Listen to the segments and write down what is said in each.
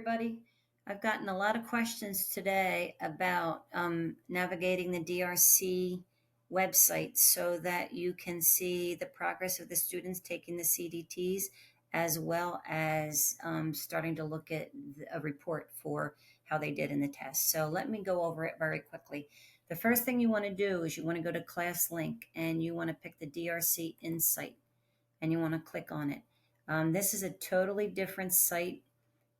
everybody. I've gotten a lot of questions today about navigating the DRC website so that you can see the progress of the students taking the CDTs, as well as starting to look at a report for how they did in the test. So let me go over it very quickly. The first thing you want to do is you want to go to Class Link and you want to pick the DRC Insight and you want to click on it. This is a totally different site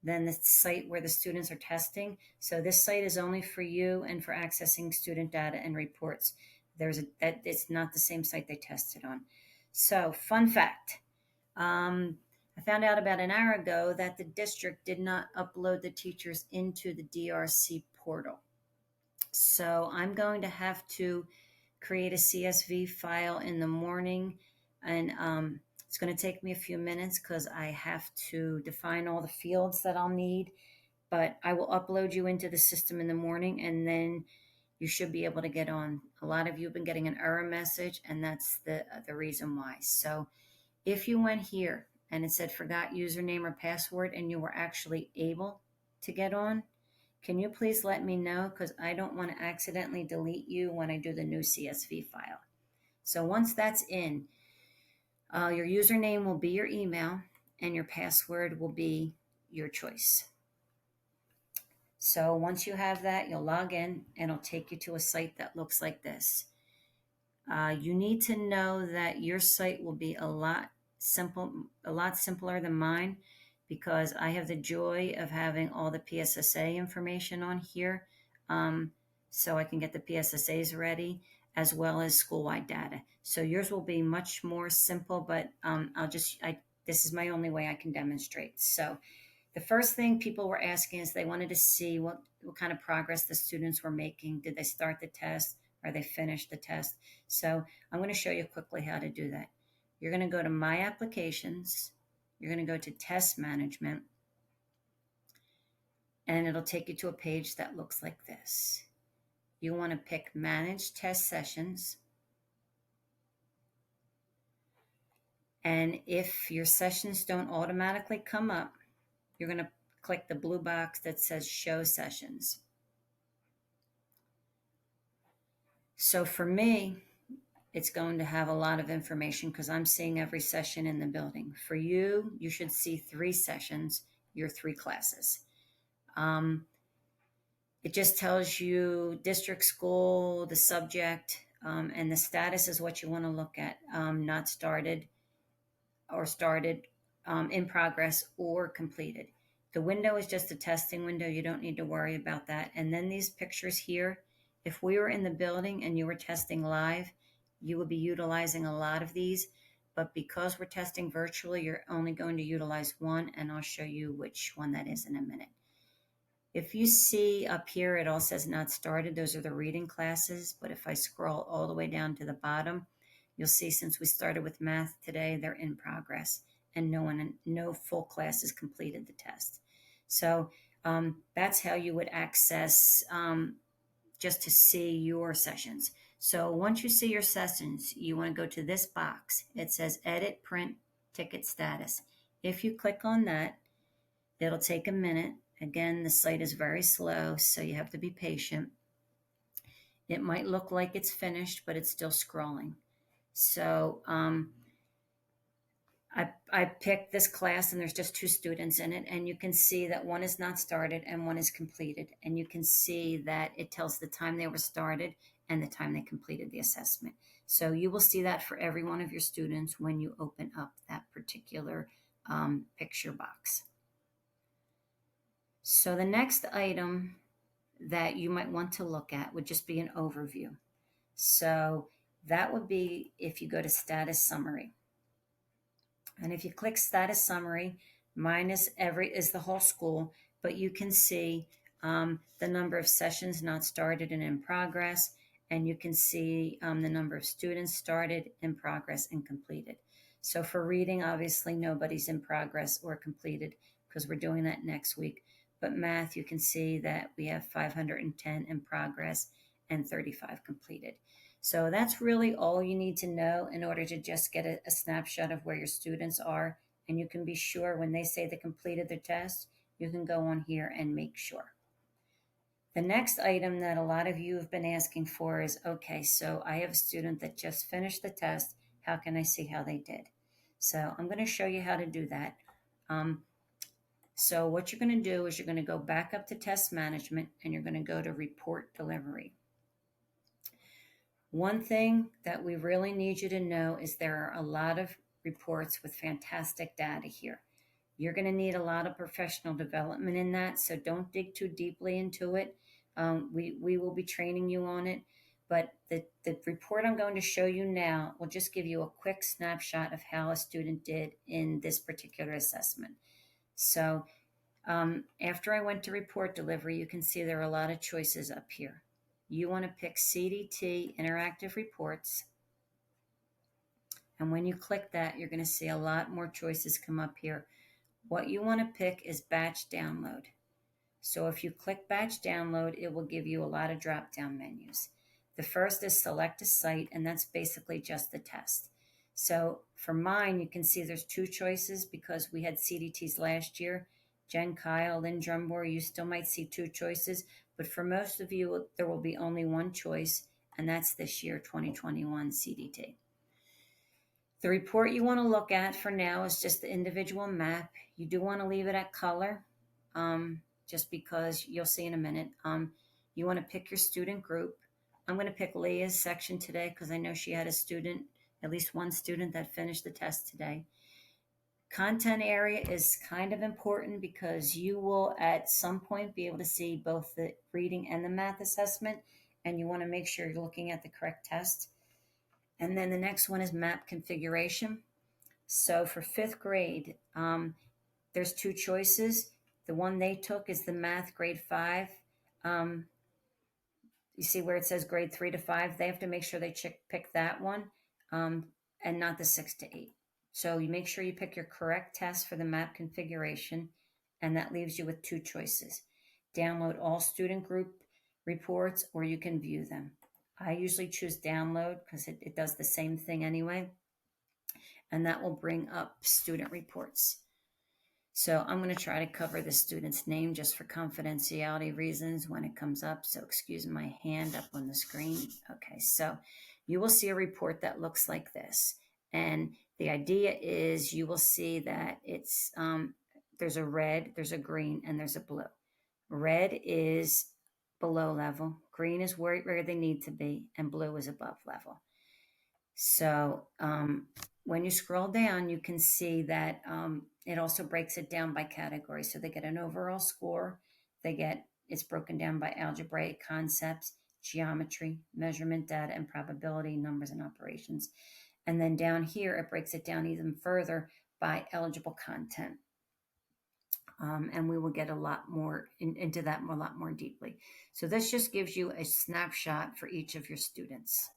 than the site where the students are testing. So this site is only for you and for accessing student data and reports. That it's not the same site they tested on. So fun fact, I found out about an hour ago that the district did not upload the teachers into the DRC portal. So I'm going to have to create a CSV file in the morning, and it's going to take me a few minutes because I have to define all the fields that I'll need. But I will upload you into the system in the morning, and then you should be able to get on. A lot of you have been getting an error message, and that's the reason why. So if you went here and it said forgot username or password and you were actually able to get on, can you please let me know, because I don't want to accidentally delete you when I do the new CSV file. So once that's in, your username will be your email and your password will be your choice. So once you have that, you'll log in and it'll take you to a site that looks like this. You need to know that your site will be a lot simpler than mine, because I have the joy of having all the PSSA information on here, so I can get the PSSAs ready, as well as school-wide data. So yours will be much more simple, but this is my only way I can demonstrate. So the first thing people were asking is they wanted to see what kind of progress the students were making. Did they start the test? Or they finished the test? So I'm going to show you quickly how to do that. You're going to go to My Applications. You're going to go to Test Management. And it'll take you to a page that looks like this. You want to pick Manage Test Sessions. And if your sessions don't automatically come up, you're going to click the blue box that says Show Sessions. So for me, it's going to have a lot of information because I'm seeing every session in the building. For you, you should see 3 sessions, your 3 classes. It just tells you district, school, the subject, and the status is what you want to look at. Not started, or started, in progress, or completed. The window is just a testing window. You don't need to worry about that. And then these pictures here, if we were in the building and you were testing live, you would be utilizing a lot of these. But because we're testing virtually, you're only going to utilize one, and I'll show you which one that is in a minute. If you see up here, it all says not started. Those are the reading classes. But if I scroll all the way down to the bottom, you'll see since we started with math today, they're in progress, and no full class has completed the test. So that's how you would access just to see your sessions. So once you see your sessions, you want to go to this box. It says Edit Print Ticket Status. If you click on that, it'll take a minute. Again, the site is very slow, so you have to be patient. It might look like it's finished, but it's still scrolling. So I picked this class, and there's just 2 students in it, and you can see that one is not started and one is completed. And you can see that it tells the time they were started and the time they completed the assessment. So you will see that for every one of your students when you open up that particular picture box. So the next item that you might want to look at would just be an overview. So that would be if you go to Status Summary. And if you click Status Summary, mine is the whole school, but you can see the number of sessions not started and in progress, and you can see the number of students started, in progress, and completed. So for reading, obviously nobody's in progress or completed because we're doing that next week. But math, you can see that we have 510 in progress and 35 completed. So that's really all you need to know in order to just get a snapshot of where your students are. And you can be sure when they say they completed their test, you can go on here and make sure. The next item that a lot of you have been asking for is, okay, so I have a student that just finished the test. How can I see how they did? So I'm going to show you how to do that. So what you're going to do is you're going to go back up to test management and you're going to go to report delivery. One thing that we really need you to know is there are a lot of reports with fantastic data here. You're going to need a lot of professional development in that, so don't dig too deeply into it. We will be training you on it, but the report I'm going to show you now will just give you a quick snapshot of how a student did in this particular assessment. So after I went to report delivery, you can see there are a lot of choices up here. You want to pick CDT Interactive Reports. And when you click that, you're going to see a lot more choices come up here. What you want to pick is batch download. So if you click batch download, it will give you a lot of drop-down menus. The first is select a site, and that's basically just the test. So for mine, you can see there's two choices because we had CDTs last year. Jen Kyle, Lynn Drumbor, you still might see two choices, but for most of you, there will be only one choice, and that's this year, 2021 CDT. The report you want to look at for now is just the individual map. You do want to leave it at color, just because you'll see in a minute. You want to pick your student group. I'm going to pick Leah's section today because I know she had a student, at least one student that finished the test today. Content area is kind of important because you will at some point be able to see both the reading and the math assessment, and you want to make sure you're looking at the correct test. And then the next one is map configuration. So for fifth grade, there's two choices. The one they took is the math grade 5. You see where it says grade 3 to 5? They have to make sure they pick that one and not the 6 to 8. So you make sure you pick your correct test for the map configuration, and that leaves you with two choices. Download all student group reports, or you can view them. I usually choose download because it does the same thing anyway, and that will bring up student reports. So I'm going to try to cover the student's name just for confidentiality reasons when it comes up. So excuse my hand up on the screen. Okay, so you will see a report that looks like this. And the idea is you will see that it's there's a red, there's a green, and there's a blue. Red is below level, green is where they need to be, and blue is above level. So when you scroll down, you can see that it also breaks it down by category. So they get an overall score. It's broken down by algebraic concepts, geometry, measurement data, and probability, numbers, and operations. And then down here, it breaks it down even further by eligible content. And we will get a lot more into that a lot more deeply. So this just gives you a snapshot for each of your students.